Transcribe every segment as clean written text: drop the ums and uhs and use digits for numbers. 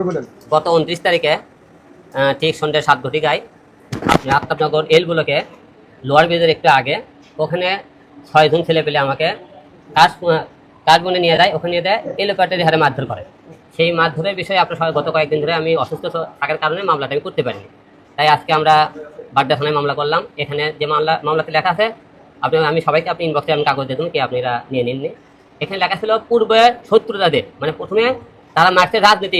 গত 29 তারিখে ঠিক সন্ধ্যে 7 ঘটিকায় আপনি আফতাবনগর এল ব্লকে লোয়ার ব্রিজের একটু আগে ওখানে 6 জন ছেলে পেলে আমাকে কাশবনে নিয়ে যায়, ওখানে নিয়ে দেয় এলোপাটারি হারে মারধর করে। সেই মারধরের বিষয়ে আপনার সবাই গত কয়েকদিন ধরে আমি অসুস্থ থাকার কারণে মামলাটা আমি করতে পারিনি। তাই আজকে আমরা বাড্ডা থানায় মামলা করলাম। এখানে যে মামলাতে লেখা আছে আমি সবাইকে আপনি ইনবক্সে আমি কাগজ দিয়ে দেবেন, কি আপনারা নিয়ে নিননি। এখানে লেখা ছিল পূর্বে শত্রুতাদের, মানে প্রথমে তারা মারছে রাজনীতি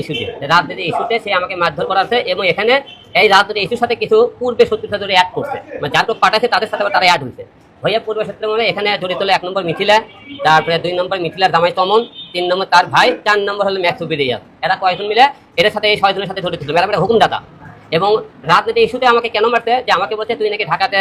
ইস্যুতে সে আমাকে মারধর করাছে, এবং এখানে এই রাজনীতি ইস্যুর সাথে কিছু পূর্বে শত্রুতা ধরে অ্যাড করছে, মানে যার পাঠাচ্ছে তাদের সাথে তারা অ্যাড হয়েছে। ভাইয়া পূর্বে শত্রু মানে এখানে জড়িত হলো 1 নম্বর মিথিলা, তারপরে 2 নম্বর মিথিলার জামাই তমন, 3 নম্বর তার ভাই, 4 নম্বর হলো ম্যাক্সুবিরিয়াস। এরা কয়েকজন মিলে এর সাথে এই 6 জনের সাথে জড়িত ছিল। এরা হুকুমদাতা। এবং রাজনীতি ইস্যুতে আমাকে কেন মারছে, যে আমাকে বলছে তুই নাকি ঢাকাতে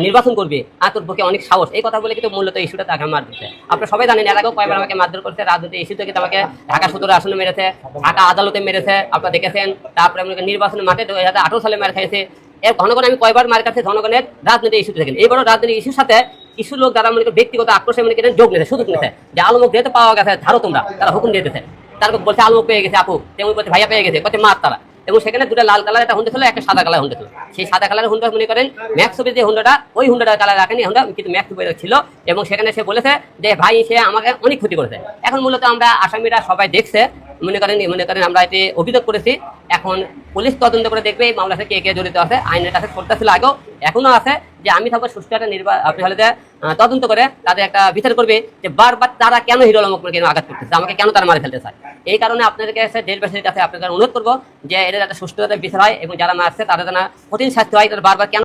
নির্বাচন করবি আর তোর পক্ষে অনেক সাহস, এই কথা বলে কিন্তু মূলত ইস্যুটা তাকে মার দিচ্ছে। আপনারা সবাই জানেন এর আগেও কয়েকবার আমাকে মারধর করছে রাজনীতি ইস্যুতে, কিন্তু আমাকে ঢাকা সদর আসনে মেরেছে, ঢাকা আদালতে মেরেছে, আপনারা দেখেছেন। তারপরে আমাকে নির্বাচনের মাঠে 2018 সালে মার খাইছে। এর ঘনগণ আমি কয়বার মার কাছে জনগণের রাজনীতি ইস্যুতে দেখেন। এইবারও রাজনীতি ইস্যুর সাথে কিছু লোক যারা মনে ব্যক্তিগত আক্রোশে মনে করেন যোগ নিয়েছে, সুযোগ নিয়েছে, যে আলমুক যেহেতু পাওয়া গেছে ধারো তোমরা, তারা হুকুম দিতেছে। তারপর বলছে আলমুক পেয়ে গেছে আপু, তেমন বলছে ভাইয়া পেয়ে গেছে, বলছে মার তারা। এবং সেখানে দুটো লাল কালার একটা হুন্ডা ছিল, একটা সাদা কালার হুন্ডা ছিল। সেই সাদা কালার হুন্ডা মনে করেন ম্যাক্সুবের যে হুন্ডাটা, ওই হুন্ডাটা কালার রাখেনি, হুন্ডা কিন্তু ম্যাক্সুবের ছিল। এবং সেখানে সে বলেছে যে ভাই সে আমাকে অনেক ক্ষতি করেছে। এখন মূলত আমরা আসামিরা সবাই দেখছে, মনে করেন আমরা এটি অভিযোগ করেছি। এখন পুলিশ তদন্ত করে দেখবে এই মামলাতে কে কে জড়িত আছে। আইনের কাছে করতে ছিল আগেও, এখনো আছে। যে আমি থাকবো সুষ্ঠু একটা আপনি হলে যে তদন্ত করে তাদের একটা বিচার করবে, যে বারবার তারা কেন হিরো আলমকে কেন আঘাত করতেছে, আমাকে কেন তারা মারে ফেলতে চায়। এই কারণে আপনাদের কাছে দেশবাসীর কাছে আপনাদের অনুরোধ করবো যে এটা যাতে সুষ্ঠু বিচার হয়, এবং যারা মারছে তাদের যেন কঠিন শাস্তি হয়, তারা বারবার কেন